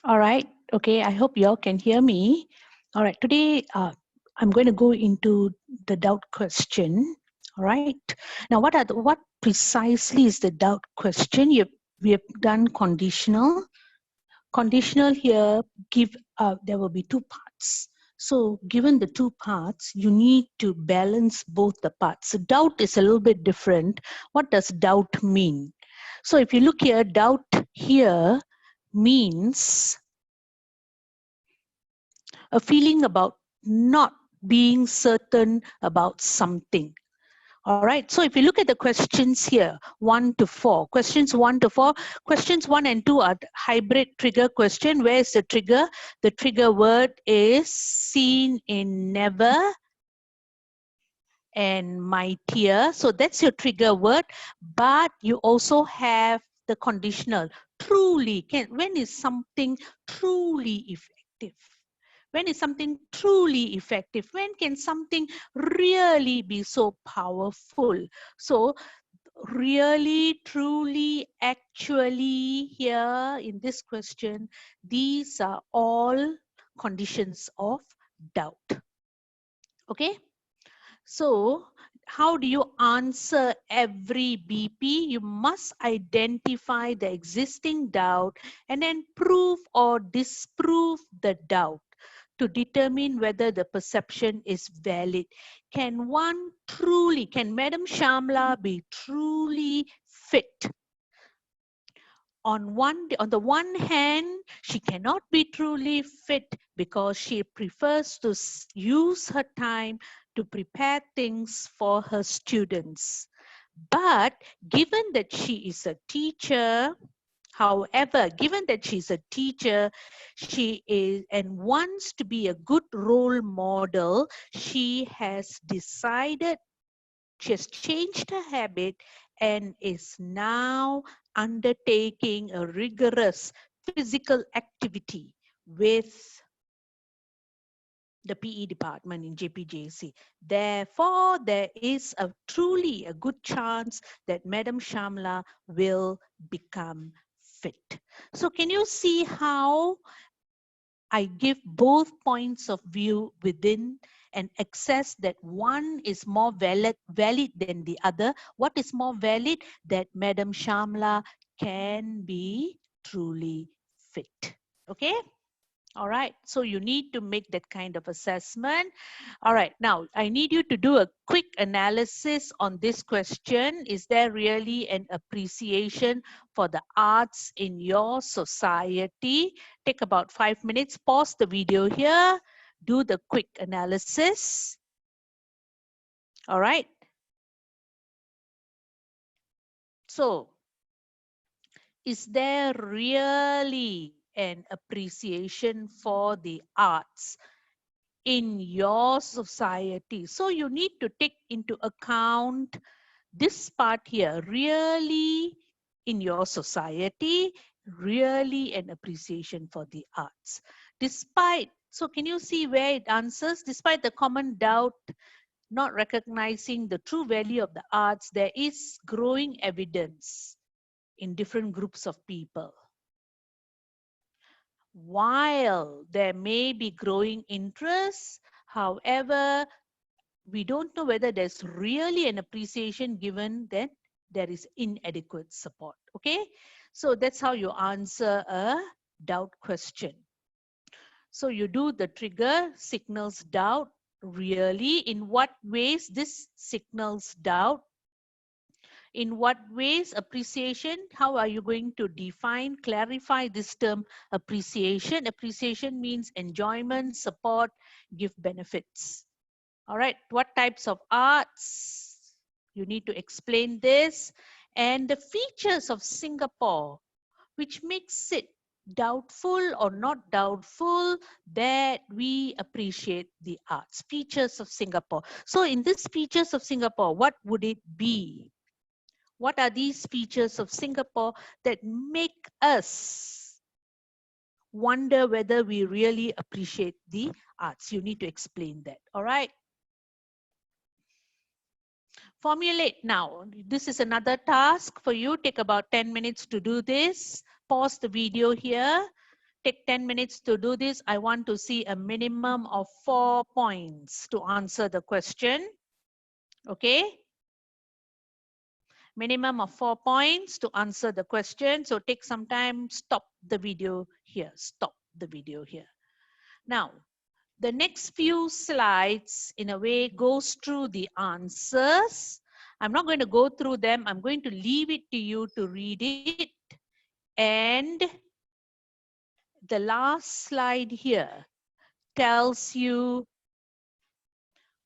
All right. Okay. I hope y'all can hear me. All right. Today, I'm going to go into the doubt question. All right. Now, what precisely is the doubt question? We have done conditional. Conditional here there will be two parts. So, given the two parts, you need to balance both the parts. So doubt is a little bit different. What does doubt mean? So, if you look here, doubt here means a feeling about not being certain about something. All right. So if you look at the questions here, 1 to 4, questions 1 to 4, questions 1 and 2 are hybrid trigger question. Where is the trigger? The trigger word is seen in never and mightier. So that's your trigger word, but you also have the conditional. Truly, when is something truly effective? When is something truly effective? When can something really be so powerful? So really, truly, actually, here in this question, these are all conditions of doubt. Okay? So, how do you answer every BP? You must identify the existing doubt and then prove or disprove the doubt to determine whether the perception is valid. Can Madam Shamla be truly fit? On the one hand, she cannot be truly fit because she prefers to use her time to prepare things for her students. But given that she is a teacher, however, given that she's a teacher, she is and wants to be a good role model, she has decided, she has changed her habit and is now undertaking a rigorous physical activity with the PE department in JPJC. Therefore, there is truly a good chance that Madam Shamla will become fit. So can you see how I give both points of view within and access that one is more valid than the other? What is more valid? That Madam Shamla can be truly fit. Okay? All right, so you need to make that kind of assessment. All right, now I need you to do a quick analysis on this question. Is there really an appreciation for the arts in your society? Take about 5 minutes, pause the video here, do the quick analysis. All right. So, is there really an appreciation for the arts in your society? So you need to take into account this part here, really in your society, really an appreciation for the arts. So can you see where it answers? Despite the common doubt, not recognizing the true value of the arts, there is growing evidence in different groups of people. While there may be growing interest, however, we don't know whether there's really an appreciation given that there is inadequate support. Okay, so that's how you answer a doubt question. So you do the trigger signals doubt. Really, in what ways this signals doubt? In what ways appreciation? How are you going to define, clarify this term appreciation? Appreciation means enjoyment, support, give benefits. All right, what types of arts? You need to explain this. And the features of Singapore, which makes it doubtful or not doubtful that we appreciate the arts. Features of Singapore. So in this features of Singapore, what would it be? What are these features of Singapore that make us wonder whether we really appreciate the arts? You need to explain that. All right. Formulate now. This is another task for you. Take about 10 minutes to do this. Pause the video here. Take 10 minutes to do this. I want to see a minimum of 4 points to answer the question. Okay? Minimum of 4 points to answer the question. So take some time, stop the video here. Stop the video here. Now, the next few slides, in a way, goes through the answers. I'm not going to go through them. I'm going to leave it to you to read it. And the last slide here tells you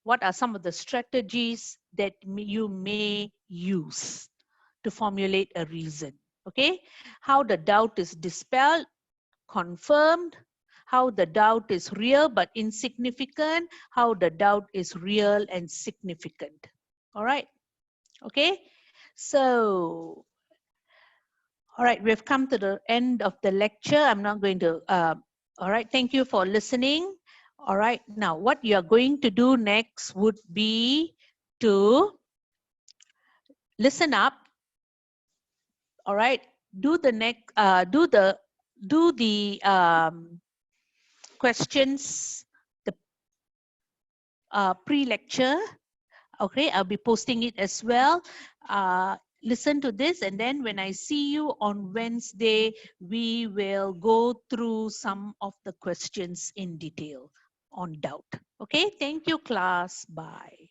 what are some of the strategies that you may use to formulate a reason. Okay, how the doubt is dispelled, confirmed, how the doubt is real but insignificant, how the doubt is real and significant. All right. Okay, so all right, we've come to the end of the lecture. I'm not going to all right, thank you for listening. All right, now what you're going to do next would be to listen up. All right, do the next do the questions, the pre-lecture. Okay, I'll be posting it as well. Listen to this, and then when I see you on Wednesday, we will go through some of the questions in detail on doubt. Okay, thank you, class. Bye.